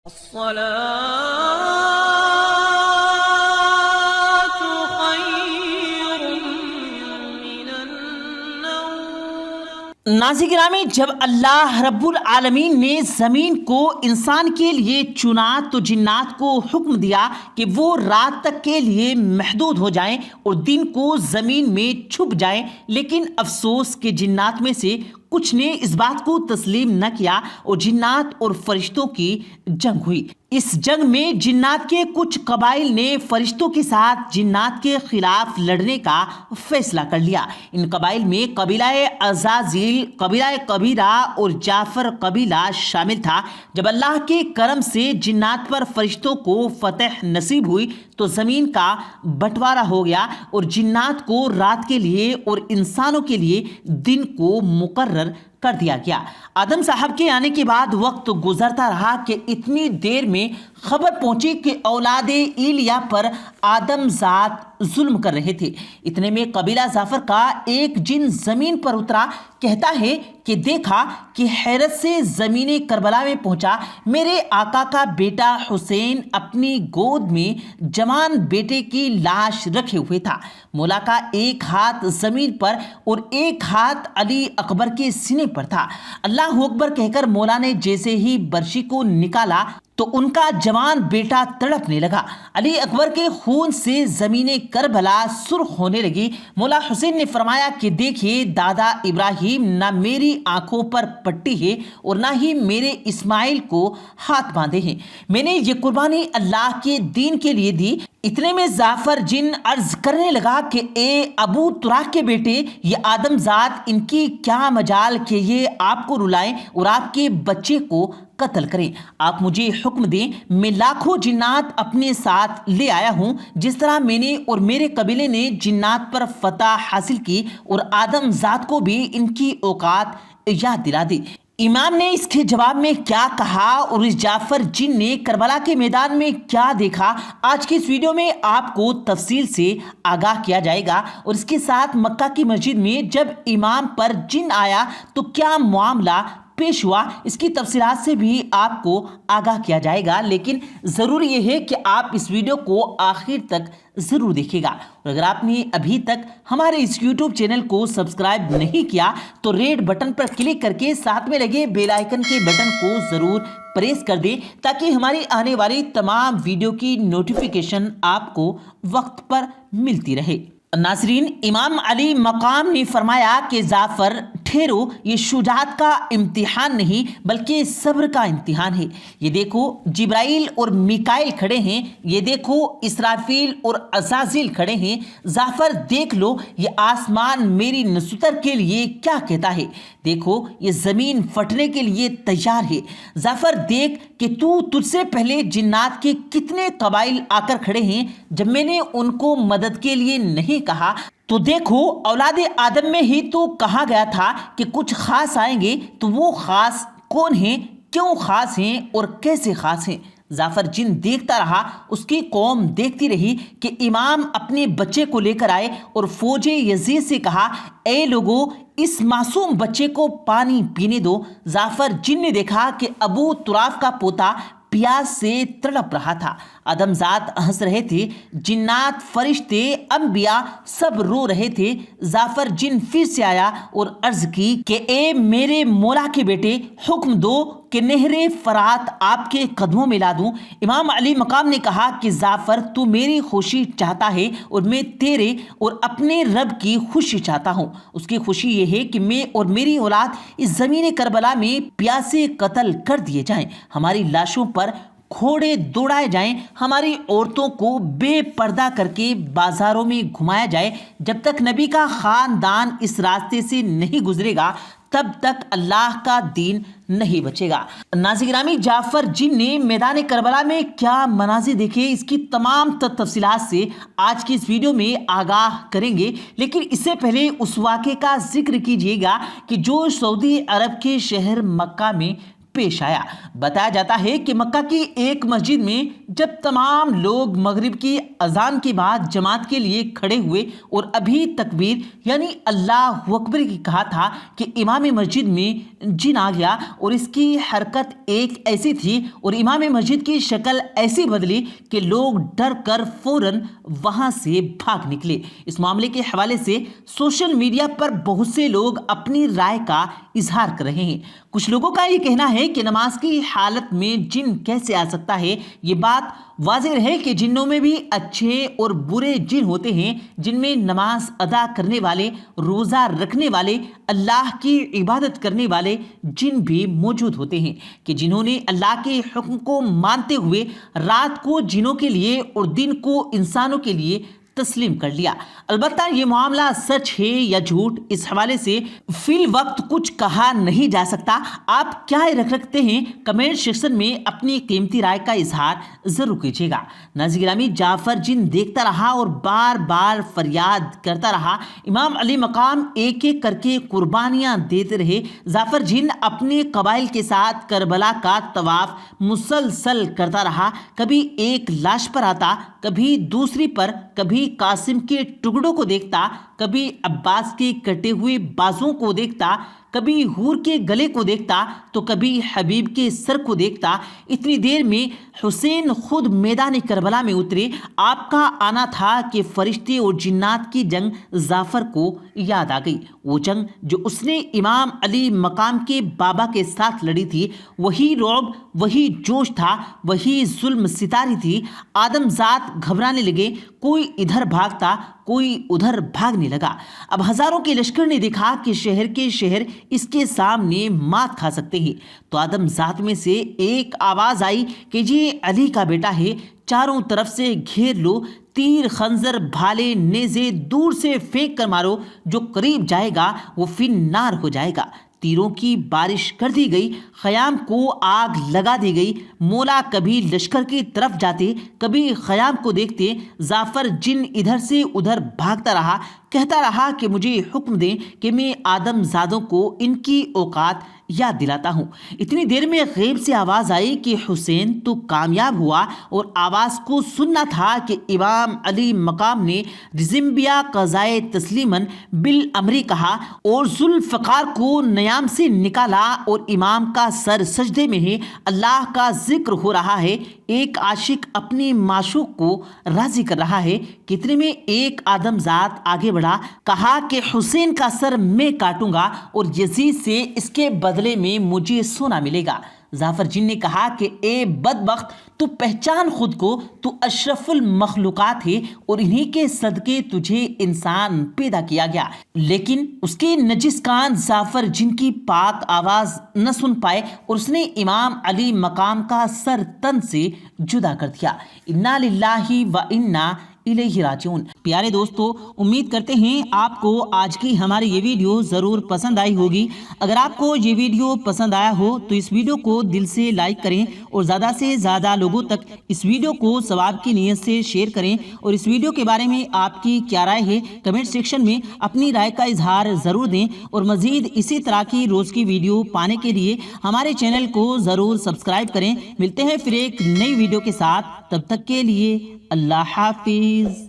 الصلاة خير من النوم۔ ناظرین گرامی، جب اللہ رب العالمین نے زمین کو انسان کے لیے چنا تو جنات کو حکم دیا کہ وہ رات تک کے لیے محدود ہو جائیں اور دن کو زمین میں چھپ جائیں، لیکن افسوس کہ جنات میں سے کچھ نے اس بات کو تسلیم نہ کیا اور جنات اور فرشتوں کی جنگ ہوئی۔ اس جنگ میں جنات کے کچھ قبائل نے فرشتوں کے ساتھ جنات کے خلاف لڑنے کا فیصلہ کر لیا۔ ان قبائل میں قبیلہ عزازیل، قبیلہ قبیرہ اور جعفر قبیلہ شامل تھا۔ جب اللہ کے کرم سے جنات پر فرشتوں کو فتح نصیب ہوئی تو زمین کا بٹوارہ ہو گیا اور جنات کو رات کے لیے اور انسانوں کے لیے دن کو مقرر کر دیا گیا۔ آدم صاحب کے آنے کے بعد وقت گزرتا رہا کہ اتنی دیر میں خبر پہنچی کہ اولاد ایلیا پر آدم ذات ظلم کر رہے تھے۔ اتنے میں قبیلہ جعفر کا ایک جن زمین پر اترا، کہتا ہے کہ دیکھا کہ حیرت سے زمین کربلا میں پہنچا، میرے آقا کا بیٹا حسین اپنی گود میں جوان بیٹے کی لاش رکھے ہوئے تھا۔ مولا کا ایک ہاتھ زمین پر اور ایک ہاتھ علی اکبر کے سینے پر تھا۔ اللہ اکبر کہہ کر مولا نے جیسے ہی برشی کو نکالا تو ان کا جوان بیٹا تڑپنے لگا۔ علی اکبر کے خون سے زمین کربلا سرخ ہونے لگی۔ مولا حسین نے فرمایا کہ دیکھیے دادا ابراہیم نہ میری آنکھوں پر پٹی ہے اور نہ ہی میرے اسماعیل کو ہاتھ باندھے ہیں، میں نے یہ قربانی اللہ کے دین کے لیے دی۔ اتنے میں جعفر جن عرض کرنے لگا کہ اے ابو تراح کے بیٹے، یہ آدم ذات ان کی کیا مجال کہ یہ آپ کو رلائیں اور آپ کے بچے کو قتل کریں۔ آپ مجھے حکم دیں، میں لاکھوں جنات اپنے ساتھ لے آیا ہوں، جس طرح میں نے اور میرے قبیلے نے جنات پر فتح حاصل کی اور آدم ذات کو بھی ان کی اوقات یاد دلا دی۔ امام نے اس کے جواب میں کیا کہا اور اس جعفر جن نے کربلا کے میدان میں کیا دیکھا، آج کی اس ویڈیو میں آپ کو تفصیل سے آگاہ کیا جائے گا، اور اس کے ساتھ مکہ کی مسجد میں جب امام پر جن آیا تو کیا معاملہ پیش ہوا، اس کی تفصیلات سے بھی آپ کو آگاہ کیا جائے گا۔ لیکن ضروری یہ ہے کہ آپ اس ویڈیو کو آخر تک ضرور دیکھیے گا، اور اگر آپ نے ابھی تک ہمارے اس یوٹیوب چینل کو سبسکرائب نہیں کیا تو ریڈ بٹن پر کلک کر کے ساتھ میں لگے بیل آئیکن کے بٹن کو ضرور پریس کر دیں تاکہ ہماری آنے والی تمام ویڈیو کی نوٹیفیکیشن آپ کو وقت پر ملتی رہے۔ ناظرین، امام علی مقام نے فرمایا کہ جعفر ٹھہرو، یہ شجاعت کا امتحان نہیں بلکہ صبر کا امتحان ہے۔ یہ دیکھو جبرائیل اور میکائیل کھڑے ہیں، یہ دیکھو اسرافیل اور عزازیل کھڑے ہیں۔ جعفر دیکھ لو یہ آسمان میری نصرت کے لیے کیا کہتا ہے، دیکھو یہ زمین پھٹنے کے لیے تیار ہے۔ جعفر دیکھ کہ تجھ سے پہلے جنات کے کتنے قبائل آ کر کھڑے ہیں، جب میں نے ان کو مدد کے لیے نہیں کہا تو دیکھو اولاد آدم میں ہی تو کہا گیا تھا کہ کچھ خاص آئیں گے، تو وہ خاص کون ہیں، کیوں خاص ہیں اور کیسے خاص ہیں۔ جعفر جن دیکھتا رہا، اس کی قوم دیکھتی رہی کہ امام اپنے بچے کو لے کر آئے اور فوج یزید سے کہا اے لوگو اس معصوم بچے کو پانی پینے دو۔ جعفر جن نے دیکھا کہ ابو تراف کا پوتا پیاس سے تڑپ رہا تھا، آدم ذات ہنس رہے تھے، جنات، فرشتے، انبیاء سب رو رہے تھے۔ جعفر جن پھر سے آیا اور عرض کی کہ اے میرے مولا کے بیٹے، حکم دو کہ نہر فرات آپ کے قدموں میں لا دوں۔ امام علی مقام نے کہا کہ جعفر تو میری خوشی چاہتا ہے اور میں تیرے اور اپنے رب کی خوشی چاہتا ہوں۔ اس کی خوشی یہ ہے کہ میں اور میری اولاد اس زمین کربلا میں پیاسے قتل کر دیے جائیں، ہماری لاشوں پر گھوڑے دوڑائے جائیں، ہماری عورتوں کو بے پردہ کر کے بازاروں میں گھمایا جائے۔ جب تک نبی کا خاندان اس راستے سے نہیں گزرے گا تب تک اللہ کا دین نہیں بچے گا۔ ناظرین گرامی، جعفر جن نے میدان کربلا میں کیا مناظر دیکھے، اس کی تمام تفصیلات سے آج کی اس ویڈیو میں آگاہ کریں گے، لیکن اس سے پہلے اس واقعے کا ذکر کیجیے گا کہ جو سعودی عرب کے شہر مکہ میں پیش آیا۔ بتایا جاتا ہے کہ مکہ کی ایک مسجد میں جب تمام لوگ مغرب کی اذان کے بعد جماعت کے لیے کھڑے ہوئے اور ابھی تکبیر یعنی اللہ اکبر کی کہا تھا کہ امام مسجد میں جن آ گیا، اور اس کی حرکت ایک ایسی تھی اور امام مسجد کی شکل ایسی بدلی کہ لوگ ڈر کر فوراً وہاں سے بھاگ نکلے۔ اس معاملے کے حوالے سے سوشل میڈیا پر بہت سے لوگ اپنی رائے کا اظہار کر رہے ہیں۔ کچھ لوگوں کا یہ کہنا ہے کہ نماز کی حالت میں جن کیسے آ سکتا ہے؟ یہ بات واضح ہے کہ جنوں میں بھی اچھے اور برے جن ہوتے ہیں، جن میں نماز ادا کرنے والے، روزہ رکھنے والے، اللہ کی عبادت کرنے والے جن بھی موجود ہوتے ہیں، کہ جنہوں نے اللہ کے حکم کو مانتے ہوئے رات کو جنوں کے لیے اور دن کو انسانوں کے لیے تسلیم کر لیا۔ البتہ یہ معاملہ سچ ہے یا جھوٹ، اس حوالے سے فی الوقت کچھ کہا نہیں جا سکتا۔ آپ کیا رکھتے ہیں؟ کمنٹ سیکشن میں اپنی قیمتی رائے کا اظہار ضرور کیجیے گا۔ ناظرین گرامی، جعفر جن دیکھتا رہا اور بار بار فریاد کرتا رہا۔ امام علی مقام ایک ایک کر کے قربانیاں دیتے رہے۔ جعفر جن اپنے قبائل کے ساتھ کربلا کا طواف مسلسل کرتا رہا۔ کبھی ایک لاش پر آتا، کبھی دوسری پر، کبھی قاسم کے ٹکڑوں کو دیکھتا، کبھی عباس کے کٹے ہوئے بازوں کو دیکھتا، کبھی حور کے گلے کو دیکھتا تو کبھی حبیب کے سر کو دیکھتا۔ اتنی دیر میں حسین خود میدان کربلا میں اترے۔ آپ کا آنا تھا کہ فرشتے اور جنات کی جنگ جعفر کو یاد آ گئی، وہ جنگ جو اس نے امام علی مقام کے بابا کے ساتھ لڑی تھی۔ وہی رعب، وہی جوش تھا، وہی ظلم ستاری تھی۔ آدم ذات گھبرانے لگے، کوئی ادھر بھاگتا، کوئی ادھر بھاگنے لگا۔ اب ہزاروں کے لشکر نے دیکھا کہ شہر کے شہر اس کے سامنے مات کھا سکتے ہیں، تو آدم ذات میں سے ایک آواز آئی کہ یہ علی کا بیٹا ہے، چاروں طرف سے گھیر لو، تیر، خنجر، بھالے، نیزے دور سے پھینک کر مارو، جو قریب جائے گا وہ فی النار ہو جائے گا۔ تیروں کی بارش کر دی گئی، خیام کو آگ لگا دی گئی۔ مولا کبھی لشکر کی طرف جاتے، کبھی خیام کو دیکھتے۔ جعفر جن ادھر سے ادھر بھاگتا رہا، کہتا رہا کہ مجھے حکم دیں کہ میں آدم زادوں کو ان کی اوقات یاد دلاتا ہوں۔ اتنی دیر میں غیب سے آواز آئی کہ حسین تو کامیاب ہوا، اور آواز کو سننا تھا کہ امام علی مقام نے رزمبیا قضائے تسلیماً بالامری کہا اور ذوالفقار کو نیام سے نکالا، اور امام کا سر سجدے میں ہے، اللہ کا ذکر ہو رہا ہے، ایک عاشق اپنی معشوق کو راضی کر رہا ہے۔ کتنے میں ایک آدم ذات آگے بڑھا، کہا کہ حسین کا سر میں کاٹوں گا اور یزید سے اس کے بدلے میں مجھے سونا ملے گا۔ جعفر جن نے کہا کہ اے بدبخت، تو پہچان خود کو، تو اشرف المخلوقات ہے اور انہی کے صدقے تجھے انسان پیدا کیا گیا۔ لیکن اس کے نجس کان جعفر جن کی پاک آواز نہ سن پائے اور اس نے امام علی مقام کا سر تن سے جدا کر دیا۔ انا للہ و انا الیہ راجعون۔ پیارے دوستو، امید کرتے ہیں آپ کو آج کی ہماری یہ ویڈیو ضرور پسند آئی ہوگی۔ اگر آپ کو یہ ویڈیو پسند آیا ہو تو اس ویڈیو کو دل سے لائک کریں اور زیادہ سے زیادہ لوگوں تک اس ویڈیو کو ثواب کی نیت سے شیئر کریں، اور اس ویڈیو کے بارے میں آپ کی کیا رائے ہے کمنٹ سیکشن میں اپنی رائے کا اظہار ضرور دیں، اور مزید اسی طرح کی روز کی ویڈیو پانے کے لیے ہمارے چینل کو ضرور سبسکرائب کریں۔ ملتے ہیں پھر ایک نئی ویڈیو کے ساتھ، تب تک کے لیے اللہ حافظ۔